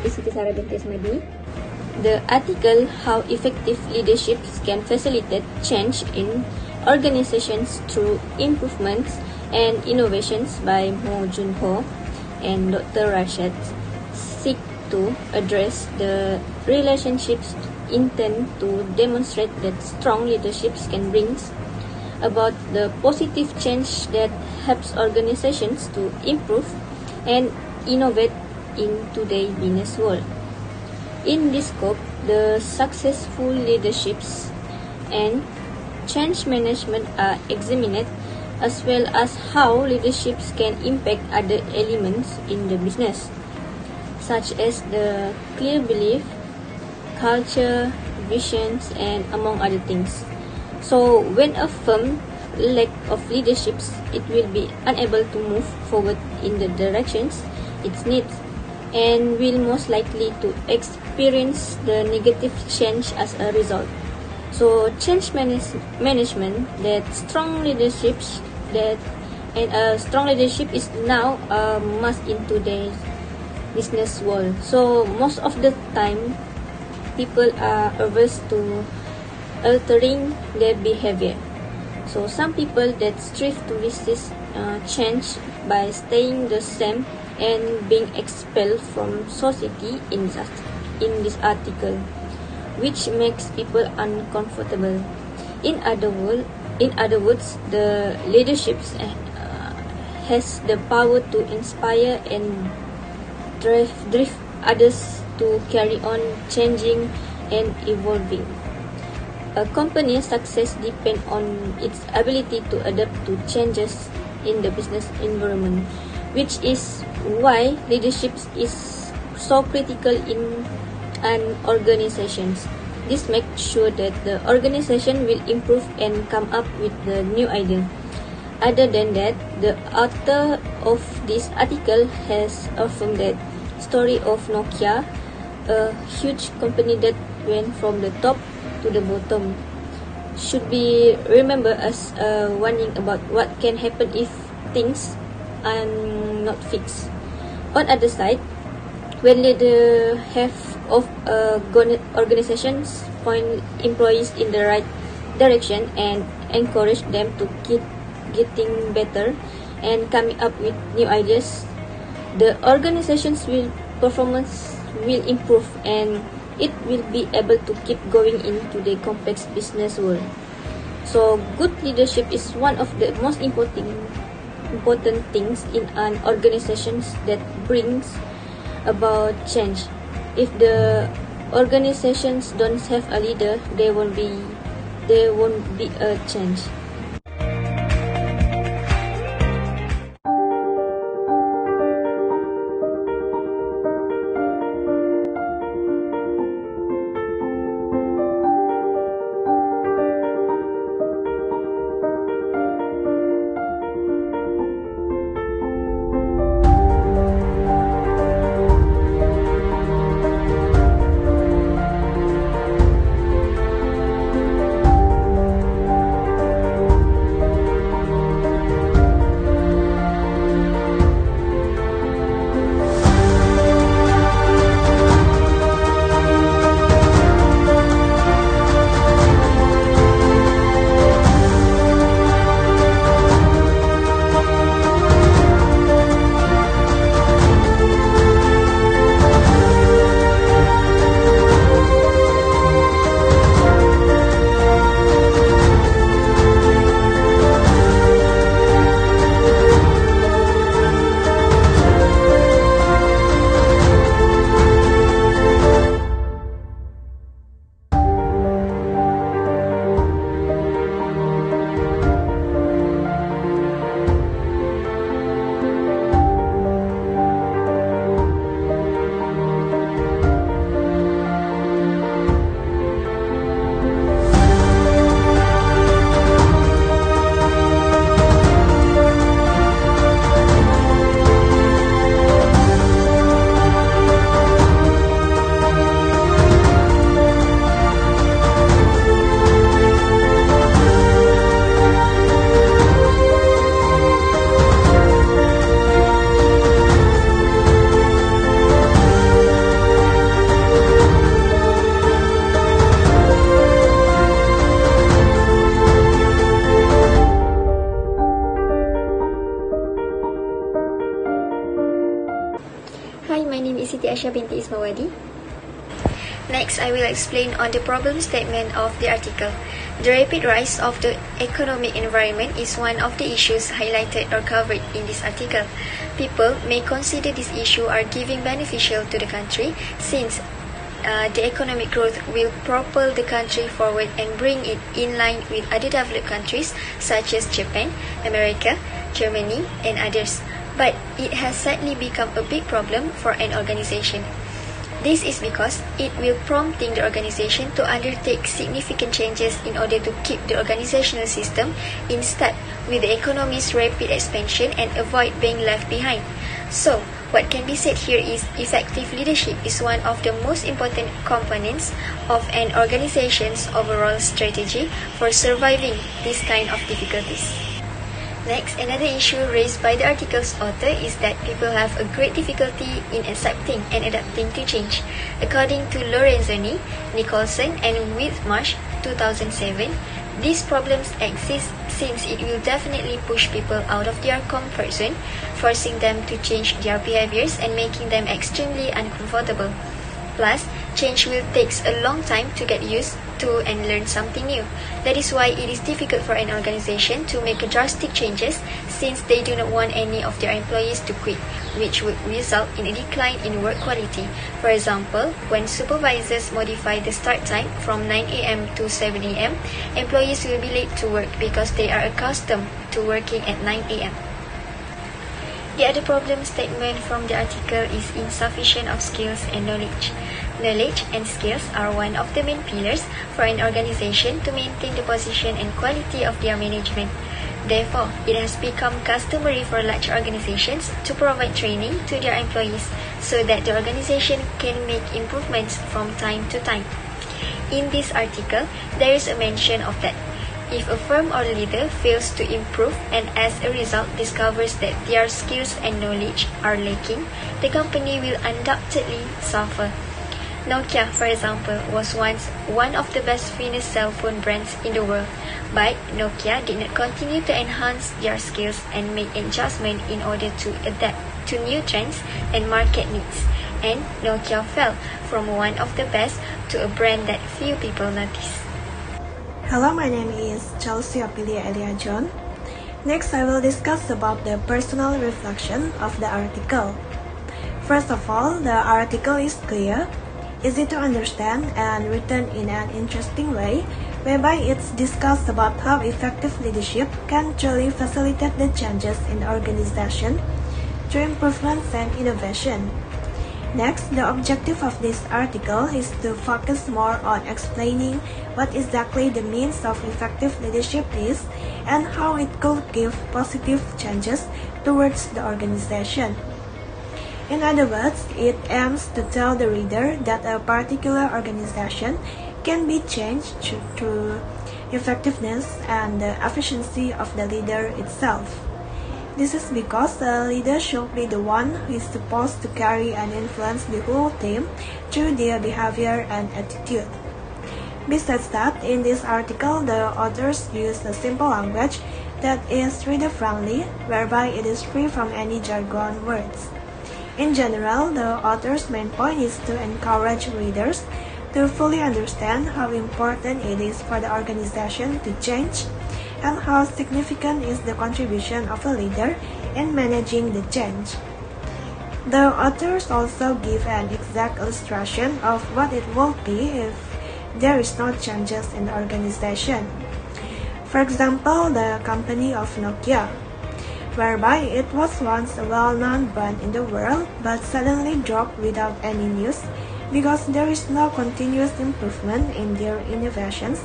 Siti Binti Ismawadi. The article How Effective Leaderships Can Facilitate Change in Organizations Through Improvements and Innovations by Mo Junho and Dr. Rashad seek to address the relationships intend to demonstrate that strong leaderships can bring about the positive change that helps organizations to improve and innovate in today's business world. In this scope, the successful leaderships and change management are examined, as well as how leaderships can impact other elements in the business, such as the clear belief, culture, visions, and among other things. So, when a firm lack of leaderships, it will be unable to move forward in the directions it needs, and will most likely to experience the negative change as a result. So change management, that strong leaderships strong leadership is now a must in today's business world. So most of the time, people are averse to altering their behavior. So some people that strive to resist change by staying the same and being expelled from society in this article, which makes people uncomfortable. In other words, the leadership has the power to inspire and drive others to carry on changing and evolving. A company's success depends on its ability to adapt to changes in the business environment, which is why leadership is so critical in an organization. This makes sure that the organization will improve and come up with the new idea. Other than that, the author of this article has affirmed that story of Nokia, a huge company that went from the top to the bottom, should be remembered as a warning about what can happen if things are not fixed. On other side, when leaders have of organizations point employees in the right direction and encourage them to keep getting better and coming up with new ideas, the organization's performance will improve and it will be able to keep going into the complex business world. So good leadership is one of the most important things in an organization that brings about change. If the organizations don't have a leader, there won't be a change. Hi, my name is Siti Aishah binti Ismawadi. Next, I will explain on the problem statement of the article. The rapid rise of the economic environment is one of the issues highlighted or covered in this article. People may consider this issue are giving beneficial to the country since the economic growth will propel the country forward and bring it in line with other developed countries such as Japan, America, Germany, and others. But it has sadly become a big problem for an organization. This is because it will prompting the organization to undertake significant changes in order to keep the organizational system in step with the economy's rapid expansion and avoid being left behind. So, what can be said here is effective leadership is one of the most important components of an organization's overall strategy for surviving this kind of difficulties. Next, another issue raised by the article's author is that people have a great difficulty in accepting and adapting to change. According to Lorenzoni, Nicholson, and Whitmarsh, 2007, these problems exist since it will definitely push people out of their comfort zone, forcing them to change their behaviors and making them extremely uncomfortable. Plus, change will take a long time to get used to and learn something new. That is why it is difficult for an organization to make drastic changes since they do not want any of their employees to quit, which would result in a decline in work quality. For example, when supervisors modify the start time from 9 a.m. to 7 a.m., employees will be late to work because they are accustomed to working at 9 a.m. The other problem statement from the article is insufficient of skills and knowledge. Knowledge and skills are one of the main pillars for an organization to maintain the position and quality of their management. Therefore, it has become customary for large organizations to provide training to their employees so that the organization can make improvements from time to time. In this article, there is a mention of that. If a firm or leader fails to improve and as a result discovers that their skills and knowledge are lacking, the company will undoubtedly suffer. Nokia, for example, was once one of the best finished cell phone brands in the world, but Nokia did not continue to enhance their skills and make adjustments in order to adapt to new trends and market needs, and Nokia fell from one of the best to a brand that few people notice. Hello, my name is CHELSEE OPHEILYA John. Next, I will discuss about the personal reflection of the article. First of all, the article is clear, easy to understand, and written in an interesting way, whereby it's discussed about how effective leadership can truly facilitate the changes in the organization through improvements and innovation. Next, the objective of this article is to focus more on explaining what exactly the means of effective leadership is and how it could give positive changes towards the organization. In other words, it aims to tell the reader that a particular organization can be changed through effectiveness and the efficiency of the leader itself. This is because the leader should be the one who is supposed to carry and influence the whole team through their behavior and attitude. Besides that, in this article, the authors use a simple language that is reader-friendly, whereby it is free from any jargon words. In general, the author's main point is to encourage readers to fully understand how important it is for the organization to change and how significant is the contribution of a leader in managing the change. The authors also give an exact illustration of what it will be if there is no changes in the organization. For example, the company of Nokia, whereby it was once a well-known brand in the world but suddenly dropped without any news because there is no continuous improvement in their innovations,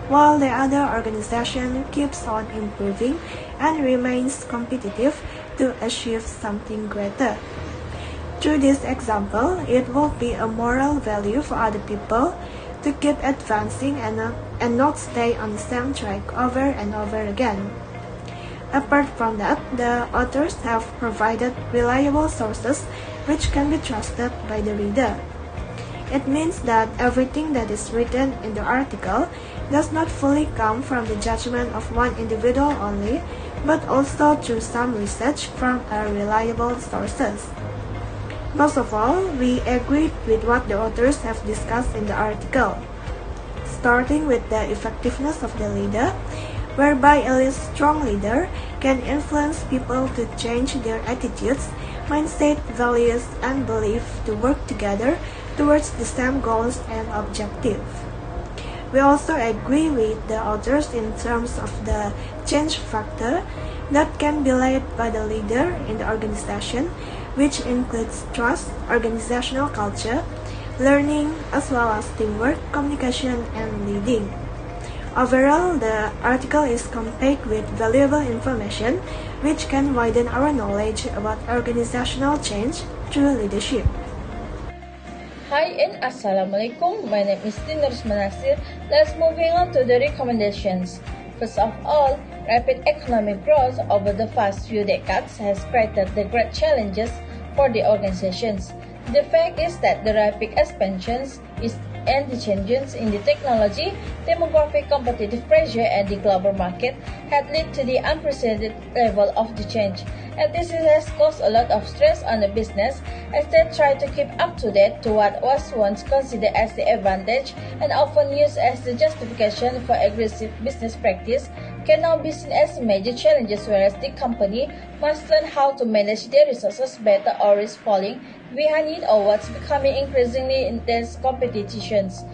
while the other organization keeps on improving and remains competitive to achieve something greater. Through this example, it will be a moral value for other people to keep advancing and not stay on the same track over and over again. Apart from that, the authors have provided reliable sources which can be trusted by the reader. It means that everything that is written in the article does not fully come from the judgment of one individual only, but also through some research from reliable sources. Most of all, we agreed with what the authors have discussed in the article, starting with the effectiveness of the leader, whereby a strong leader can influence people to change their attitudes, mindset, values, and beliefs to work together towards the same goals and objectives. We also agree with the authors in terms of the change factor that can be led by the leader in the organization, which includes trust, organizational culture, learning, as well as teamwork, communication, and leading. Overall, the article is compact with valuable information which can widen our knowledge about organizational change through leadership. Hi and Assalamualaikum. My name is NORSIMAH. Let's moving on to the recommendations. First of all, rapid economic growth over the past few decades has created the great challenges for the organizations. The fact is that the rapid expansions and the changes in the technology, demographic, competitive pressure, and the global market had led to the unprecedented level of the change. And this has caused a lot of stress on the business as they try to keep up to date to what was once considered as the advantage and often used as the justification for aggressive business practice can now be seen as major challenges, whereas the company must learn how to manage their resources better or risk falling behind it or what's becoming increasingly intense competitions.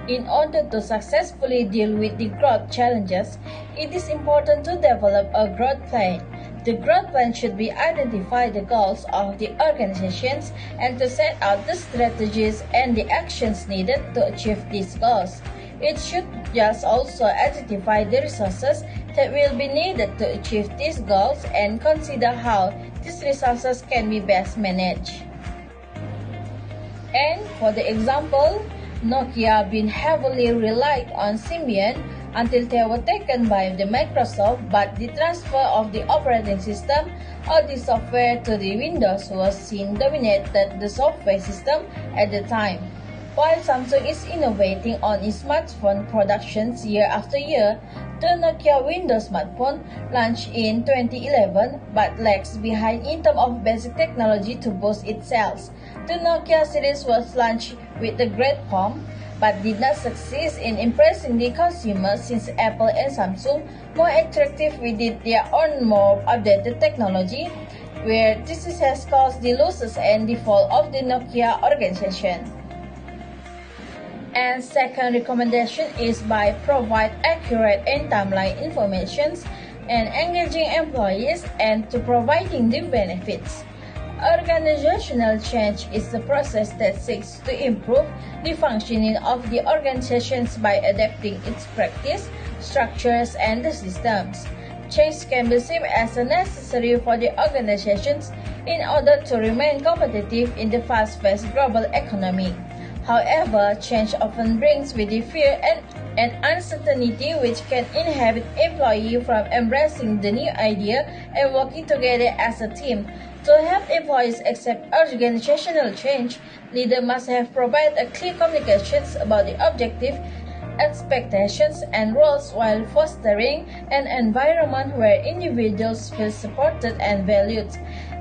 In order to successfully deal with the growth challenges, it is important to develop a growth plan. The growth plan should be identify the goals of the organizations and to set out the strategies and the actions needed to achieve these goals. It should just also identify the resources that will be needed to achieve these goals and consider how these resources can be best managed. And for the example, Nokia been heavily relied on Symbian until they were taken by the Microsoft, but the transfer of the operating system or the software to the Windows was seen dominated the software system at the time. While Samsung is innovating on its smartphone productions year after year, the Nokia Windows smartphone launched in 2011 but lags behind in terms of basic technology to boost its sales. The Nokia series was launched with a great pomp but did not succeed in impressing the consumer since Apple and Samsung more attractive with their own more updated technology, where this has caused the losses and the fall of the Nokia organization. And second recommendation is by provide accurate and timely information and engaging employees and to providing the benefits. Organizational change is the process that seeks to improve the functioning of the organizations by adapting its practice, structures, and the systems. Change can be seen as necessary for the organizations in order to remain competitive in the fast-paced global economy. However, change often brings with it fear and uncertainty which can inhibit employees from embracing the new idea and working together as a team. To help employees accept organizational change, leaders must have provided clear communications about the objective, expectations, and roles while fostering an environment where individuals feel supported and valued.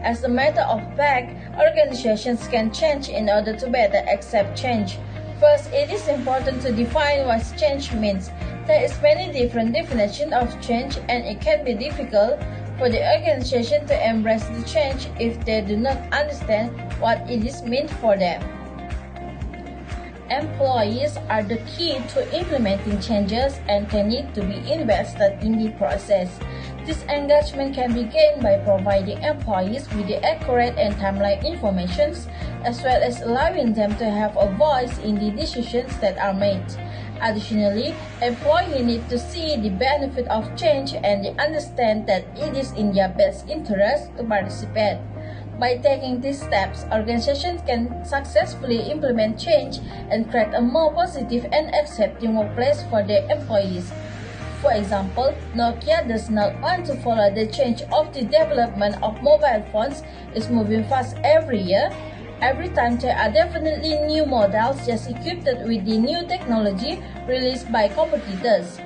As a matter of fact, organizations can change in order to better accept change. First, it is important to define what change means. There is many different definitions of change and it can be difficult for the organization to embrace the change if they do not understand what it is meant for them. Employees are the key to implementing changes and they need to be invested in the process. This engagement can be gained by providing employees with the accurate and timely information, as well as allowing them to have a voice in the decisions that are made. Additionally, employees need to see the benefit of change and they understand that it is in their best interest to participate. By taking these steps, organizations can successfully implement change and create a more positive and accepting workplace for their employees. For example, Nokia does not want to follow the change of the development of mobile phones is moving fast every year. Every time there are definitely new models just equipped with the new technology released by competitors.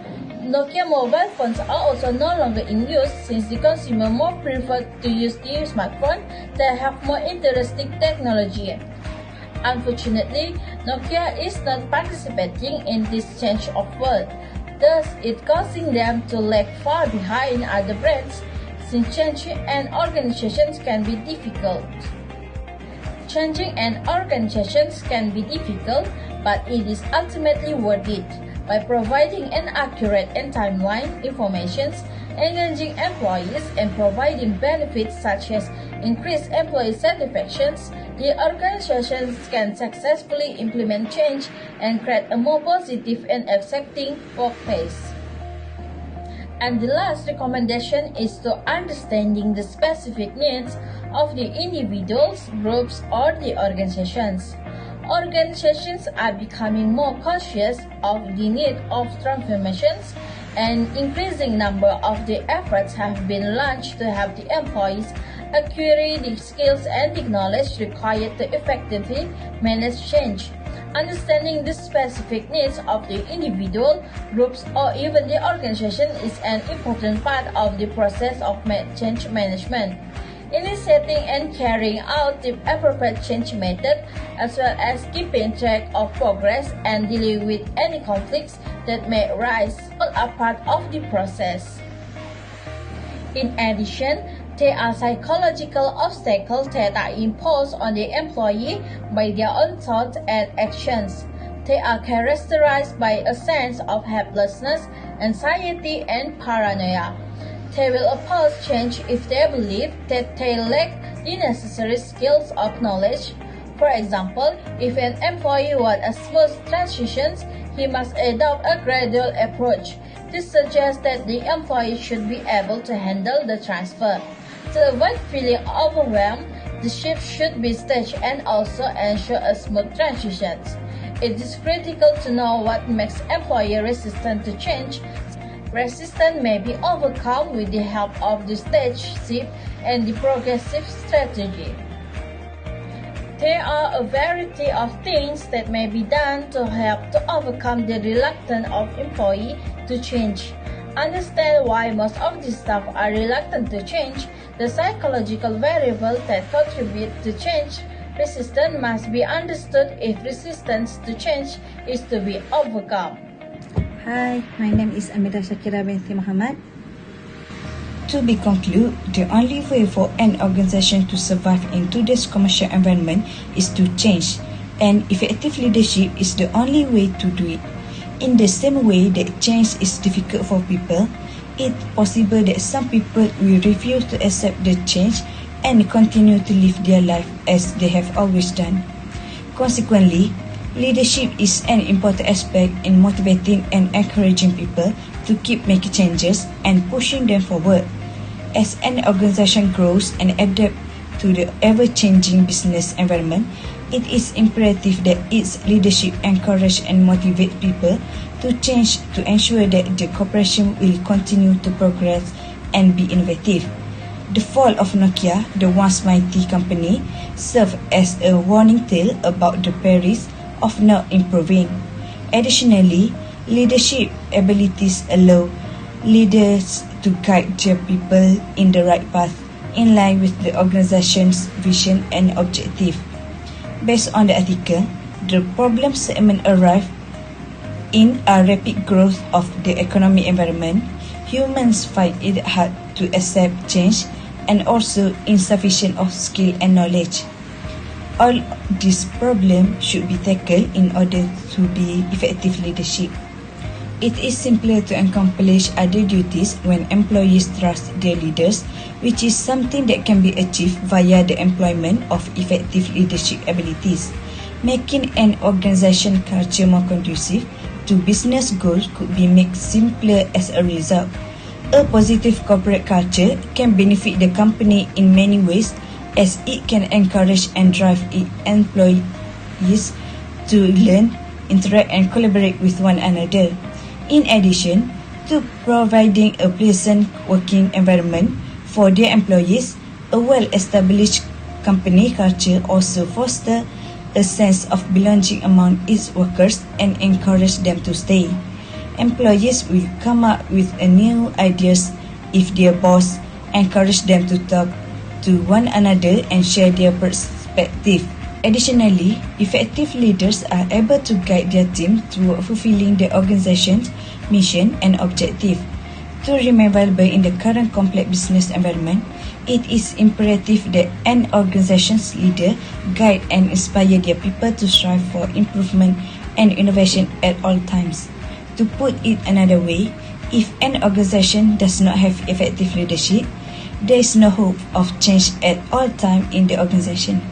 Nokia mobile phones are also no longer in use since the consumer more prefer to use the smartphone that have more interesting technology. Unfortunately, Nokia is not participating in this change of world, thus it causing them to lag far behind other brands since changing an organization can be difficult. Changing an organization can be difficult, but it is ultimately worth it. By providing an accurate and timeline information, engaging employees, and providing benefits such as increased employee satisfaction, the organizations can successfully implement change and create a more positive and accepting workplace. And the last recommendation is to understanding the specific needs of the individuals, groups, or the organizations. Organizations are becoming more conscious of the need of transformations, and increasing number of the efforts have been launched to help the employees acquire the skills and the knowledge required to effectively manage change. Understanding the specific needs of the individual, groups, or even the organization is an important part of the process of change management. Initiating and carrying out the appropriate change method, as well as keeping track of progress and dealing with any conflicts that may arise, all are part of the process. In addition, there are psychological obstacles that are imposed on the employee by their own thoughts and actions. They are characterized by a sense of helplessness, anxiety, and paranoia. They will oppose change if they believe that they lack the necessary skills or knowledge. For example, if an employee wants a smooth transition, he must adopt a gradual approach. This suggests that the employee should be able to handle the transfer. To avoid feeling overwhelmed, the shift should be staged and also ensure a smooth transition. It is critical to know what makes employee resistant to change. Resistance may be overcome with the help of the stage shift and the progressive strategy. There are a variety of things that may be done to help to overcome the reluctance of employee to change. Understand why most of the staff are reluctant to change. The psychological variables that contribute to change resistance must be understood if resistance to change is to be overcome. Hi, my name is AMIRA SYAKIRA BINTI MOHAMAD. To be concluded, the only way for an organization to survive in today's commercial environment is to change, and effective leadership is the only way to do it. In the same way that change is difficult for people, it's possible that some people will refuse to accept the change and continue to live their life as they have always done. Consequently, leadership is an important aspect in motivating and encouraging people to keep making changes and pushing them forward. As an organization grows and adapts to the ever-changing business environment, it is imperative that its leadership encourage and motivate people to change to ensure that the corporation will continue to progress and be innovative. The fall of Nokia, the once mighty company, served as a warning tale about the perils of not improving. Additionally, leadership abilities allow leaders to guide their people in the right path in line with the organization's vision and objective. Based on the article, the problem segment arrived in a rapid growth of the economic environment. Humans find it hard to accept change and also insufficient of skill and knowledge. All these problems should be tackled in order to be effective leadership. It is simpler to accomplish other duties when employees trust their leaders, which is something that can be achieved via the employment of effective leadership abilities. Making an organization culture more conducive to business goals could be made simpler as a result. A positive corporate culture can benefit the company in many ways, as it can encourage and drive its employees to learn, interact, and collaborate with one another. In addition to providing a pleasant working environment for their employees, a well-established company culture also fosters a sense of belonging among its workers and encourages them to stay. Employees will come up with new ideas if their boss encourage them to talk to one another and share their perspective. Additionally, effective leaders are able to guide their team toward fulfilling the organization's mission and objective. To remain valuable in the current complex business environment, it is imperative that an organization's leader guide and inspire their people to strive for improvement and innovation at all times. To put it another way, if an organization does not have effective leadership, there is no hope of change at all times in the organization.